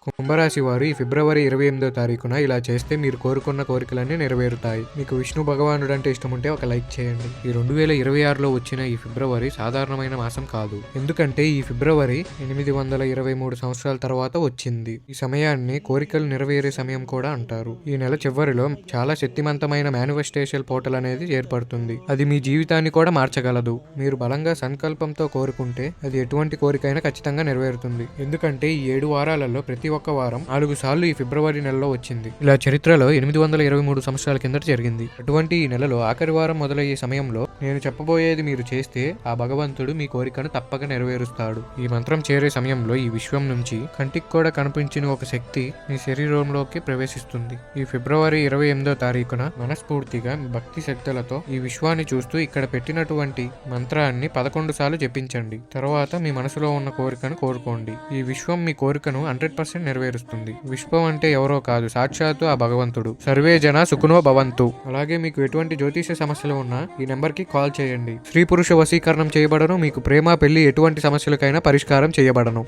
కుంభరాశి వారు ఈ ఫిబ్రవరి 28వ తారీఖున ఇలా చేస్తే మీరు కోరుకున్న కోరికలన్నీ నెరవేరుతాయి. మీకు విష్ణు భగవానుడు అంటే ఇష్టం ఉంటే ఒక లైక్ చేయండి. ఈ 2026లో వచ్చిన ఈ ఫిబ్రవరి సాధారణమైన మాసం కాదు. ఎందుకంటే ఈ ఫిబ్రవరి 823 సంవత్సరాల తర్వాత వచ్చింది. ఈ సమయాన్ని కోరికలు నెరవేరే సమయం కూడా అంటారు. ఈ నెల చివరిలో చాలా శక్తివంతమైన మేనిఫెస్టేషన్ పోర్టల్ అనేది ఏర్పడుతుంది. అది మీ జీవితాన్ని కూడా మార్చగలదు. మీరు బలంగా సంకల్పంతో కోరుకుంటే అది ఎటువంటి కోరికైనా ఖచ్చితంగా నెరవేరుతుంది. ఎందుకంటే ఈ 7 వారాలలో ప్రతి ఒక్క వారం 4 సార్లు ఈ ఫిబ్రవరి నెలలో వచ్చింది. ఇలా చరిత్రలో 823 సంవత్సరాల కిందట జరిగింది. అటువంటి ఈ నెలలో ఆఖరి వారం మొదలయ్యే సమయంలో నేను చెప్పబోయేది మీరు చేస్తే ఆ భగవంతుడు మీ కోరికను తప్పక నెరవేరుస్తాడు. ఈ మంత్రం చేరే సమయంలో ఈ విశ్వం నుంచి కంటికి కూడా కనిపించిన ఒక శక్తి మీ శరీరంలోకి ప్రవేశిస్తుంది. ఈ ఫిబ్రవరి 28వ తారీఖున మనస్ఫూర్తిగా భక్తి శక్తులతో ఈ విశ్వాన్ని చూస్తూ ఇక్కడ పెట్టినటువంటి మంత్రాన్ని 11 సార్లు జపించండి. తర్వాత మీ మనసులో ఉన్న కోరికను కోరుకోండి. ఈ విశ్వం మీ కోరికను 100% నెరవేరుస్తుంది. విశ్వం అంటే ఎవరో కాదు, సాక్షాత్తు ఆ భగవంతుడు. సర్వే జన సుఖనో భవంతు. అలాగే మీకు ఎటువంటి జ్యోతిష సమస్యలు ఉన్నా ఈ నెంబర్ కి కాల్ చేయండి. స్త్రీ పురుష వశీకరణం చేయబడను. మీకు ప్రేమ పెళ్లి ఎటువంటి సమస్యలకైనా పరిష్కారం చేయబడను.